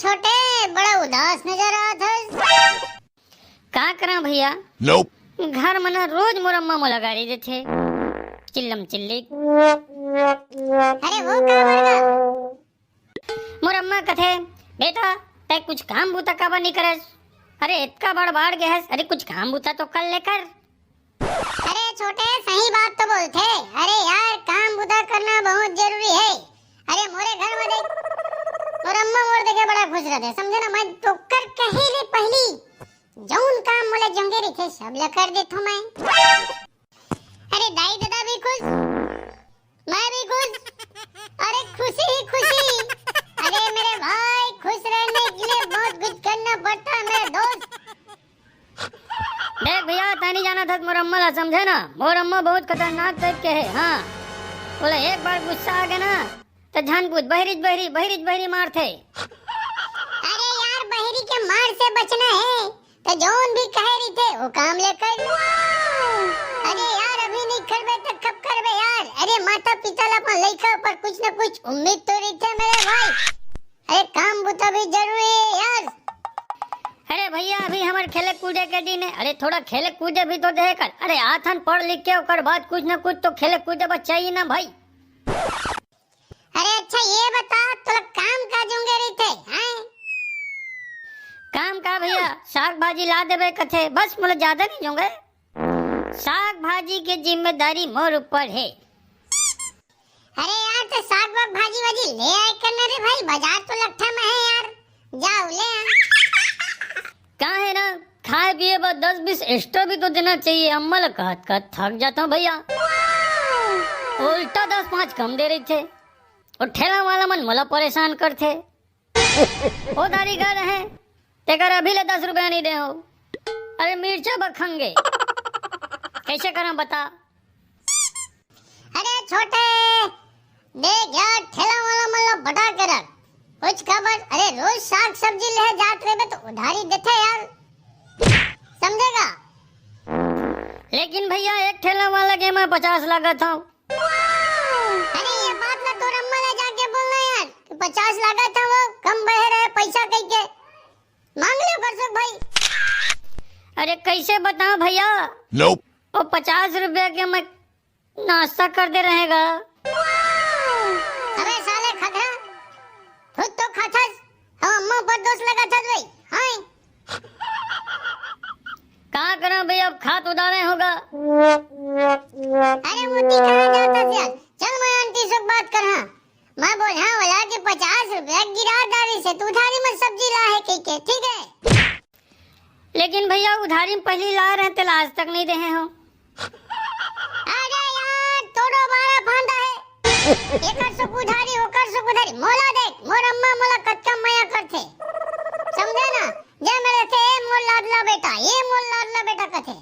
छोटे बड़ा उदास नजर आता है। का करा भैया? Nope. घर में ना रोज मोर अम्मा मोला गाड़ी देथे, चिल्लम चिल्ली। अरे वो का बरगा? मोर अम्मा कथे, बेटा तै कुछ काम बूता काबर नहीं करस? अरे इतना बड़ बाढ़ गया है, अरे कुछ काम बूता तो कर लेकर। अरे छोटे सही बात तो बोलते। अरे यार काम बुदा करना बहुत जरूरी है। अरे मोरे घर में देख, मोर अम्मा मोर देखे बड़ा खुश रहते, समझे ना। मैं तो कर कही ले पहली जौन काम मोले जंगे रही थे सब ला कर देथो मैं। अरे दाई दादा भी खुश, मैं भी खुश। अरे खुशी ही खुशी। अरे मेरे भाई खुश रहने के लिए बहुत कुछ करना पड़ता है मेरे दोस्त। देख भैया तानी जाना था मोर अम्मा ला, समझे ना। मोर अम्मा बहुत खतरनाक टाइप के है। हाँ बोला एक बार गुस्सा आ गया ना तो जान पूछ बहरी मार थे। अरे यार बहरी के मार से बचना है तो जौन भी कह रही थे वो काम लेकर। अरे यार अभी नहीं करबे तो कब करबे यार। अरे माता पिता ला अपन लइका पर कुछ न कुछ उम्मीद तो रही थे मेरे भाई। अरे काम बुता भी जरूरी है यार। अरे भैया अभी हमारे खेले कूदे के दिन है। अरे थोड़ा खेले कूदे भी तो दे कर। अरे आथन पढ़ लिख के ओकर बाद कुछ न कुछ तो खेले कूदे बस चाहिए ना भाई। अरे अच्छा ये बता तो काम का जोंगे रही थे हैं? काम का भैया साग भाजी ला देवे कथे, बस मुझे ज्यादा नहीं जोंगे। साग भाजी की जिम्मेदारी मोर ऊपर है। अरे यार तो साग वाग भाजी वाजी ले आए करना रे भाई, बाजार तो लट्ठा में है यार, जाओ ले आ। कहाँ है ना खाए पिए बस 10-20 एक्स्ट्रा भी तो देना चाहिए। अम्मा ला कहत कहत थक जाता हूँ भैया, उल्टा 10-5 कम दे रहे थे। और ठेला वाला मन मला परेशान करते। ओ दारी घर है तेकर अभी ले 10 रुपया नहीं दे हो। अरे मिर्चा बखंगे कैसे करा बता। अरे छोटे देख यार ठेला वाला मला बटा के रख कुछ खबर। अरे रोज साग सब्जी ले जात रहे तो उधारी देते यार, समझेगा। लेकिन भैया एक ठेला वाला के मैं 50 लागत हूँ। अरे ये बात ना तोर अम्मा ले जाके बोलना यार कि 50 लागत है, वो कम बहे रहे पैसा कह के मांग लियो कर सक भाई। अरे कैसे बताऊं भैया, Nope. वो 50 रुपया के मैं नाश्ता कर दे रहेगा। अबे साले खखरा खुद तो खाथस हम अम्मा पर दोष लगा था भाई। हां कहाँ करा भैया, अब खात उदारे होगा। अरे मोती कहाँ जाता यार, चल मैं आंटी से बात कर। हाँ मैं बोला वाला कि 50 रुपया गिरादारी से तू उधारी में सब्जी ला है कह के, ठीक है। लेकिन भैया उधारी में पहली ला रहे थे, आज तक नहीं रहे हो। अरे यार तोड़ो बारा फांदा है, एकर से उधारी होकर से उधारी। मोला देख मोर अम्मा मोला कच्चा माया करथे, समझे ना। जे मेरे थे मोर लाडला बेटा, ये मोर लाडला बेटा कथे।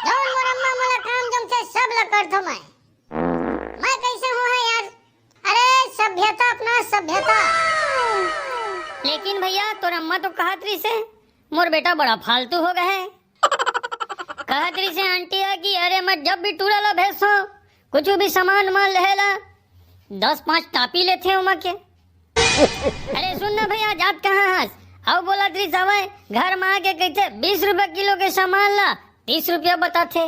जौन मोर अम्मा मोला काम जम से सब ला करथो मैं कैसे हूँ है यार। अरे सभ्यता अपना सभ्यता। लेकिन भैया तोर अम्मा तो कहत रही से मोर बेटा बड़ा फालतू हो गए है। कहत रही से आंटी है कि अरे मैं जब भी टूरा ला भेजो कुछ भी सामान मान लेला 10-5 टापी लेते हो माँ के। अरे सुन ना भैया जात कहाँ हंस अब बोला त्री सवाई घर में आके कहते 20 रुपए किलो के सामान ला 30 रुपया बताते।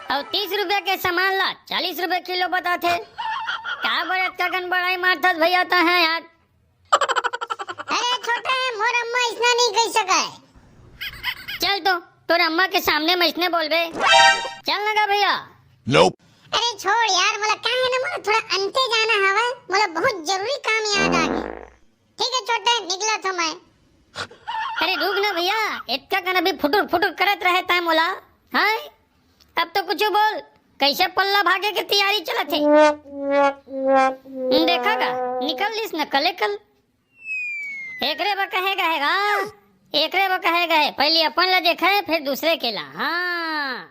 अब 30 रुपया के सामान ला 40 रुपए किलो बताते। क्या बड़े कगन बड़ाई मारता भैया तो है यार। अरे छोटा है मोर अम्मा इतना नहीं कह सका है। चल तो तोर अम्मा के सामने मैं इसने बोल बे, चल लगा भैया। Nope. अरे छोड़ यार, मला क्या है ना, मला थोड़ा अंते जाना हवा, मला बहुत जरूरी काम याद आ गया। ठीक है छोटे निकला तो मैं। अरे रुक ना भैया, इतना कन अभी फुटुर फुटुर करत रहता है मोला। हाँ अब तो कुछ बोल, कैसे पल्ला भागे की तैयारी चला थे। देखा का निकल लिस न कले कल एकरे बा कहेगा है, एकरे बा कहेगा है। पहले अपन ला देखा है फिर दूसरे के ला। हाँ